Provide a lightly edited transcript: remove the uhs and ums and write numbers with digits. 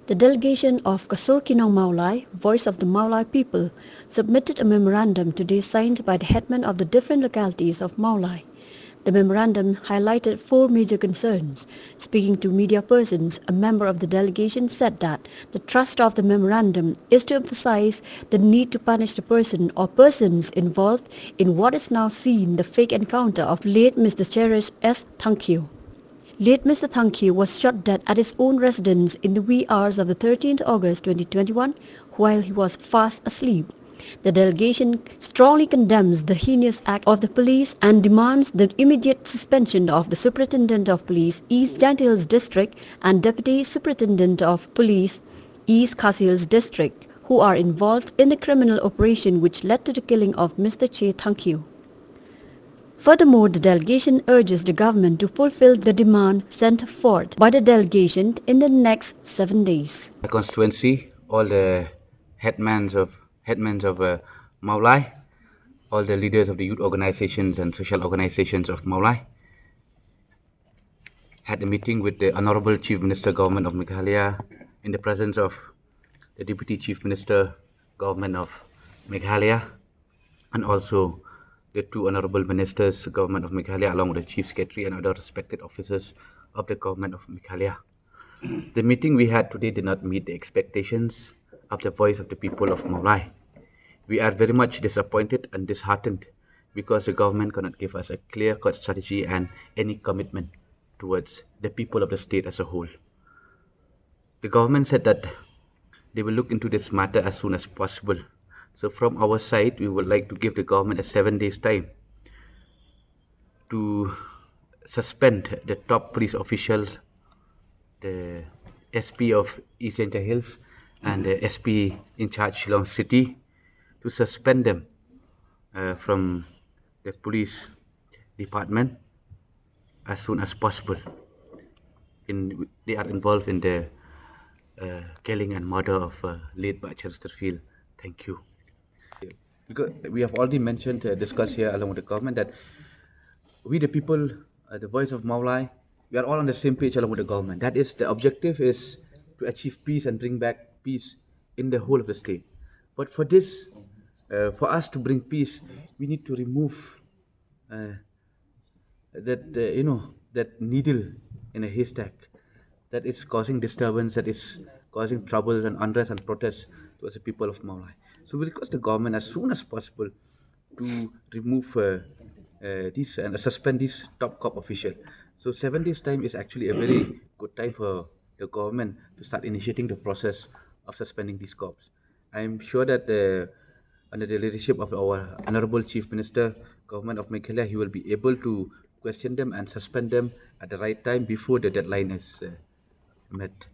The delegation of Kasorki Nongmawlai, Voice of the Mawlai People, submitted a memorandum today signed by the headmen of the different localities of Mawlai. The memorandum highlighted four major concerns. Speaking to media persons, a member of the delegation said that the thrust of the memorandum is to emphasize the need to punish the person or persons involved in what is now seen the fake encounter of late Mr. Cherish S. Thankyu. Late Mr. Thankyu was shot dead at his own residence in the wee hours of the 13th August 2021 while he was fast asleep. The delegation strongly condemns the heinous act of the police and demands the immediate suspension of the Superintendent of Police East Giant Hills District and Deputy Superintendent of Police East Khasi Hills District, who are involved in the criminal operation which led to the killing of Mr. Che Thankyu. Furthermore, the delegation urges the government to fulfill the demand sent forth by the delegation in the next 7 days. The constituency, all the headmen of Mawlai, all the leaders of the youth organizations and social organizations of Mawlai had a meeting with the Honorable Chief Minister Government of Meghalaya in the presence of the Deputy Chief Minister Government of Meghalaya and also the two Honorable Ministers Government of Meghalaya along with the Chief Secretary and other respected officers of the Government of Meghalaya. The meeting we had today did not meet the expectations of the voice of the people of Mawlai. We are very much disappointed and disheartened because the government cannot give us a clear-cut strategy and any commitment towards the people of the state as a whole. The government said that they will look into this matter as soon as possible. So from our side, we would like to give the government a 7 days time to suspend the top police officials, the SP of East Giant Hills and the SP in charge Shillong City, to suspend them from the police department as soon as possible. They are involved in the killing and murder of late Chesterfield. Thank you. Because we have already mentioned, discussed here along with the government that we the people, the voice of Mawlai, we are all on the same page along with the government. That is, the objective is to achieve peace and bring back peace in the whole of the state. But for this, for us to bring peace, we need to remove that needle in a haystack that is causing disturbance, that is causing troubles and unrest and protests towards the people of Mawlai. So we request the government as soon as possible to remove this and suspend this top cop official. So 7 days time is actually a very good time for the government to start initiating the process of suspending these cops. I am sure that under the leadership of our Honorable Chief Minister, Government of Meghalaya, he will be able to question them and suspend them at the right time before the deadline is met.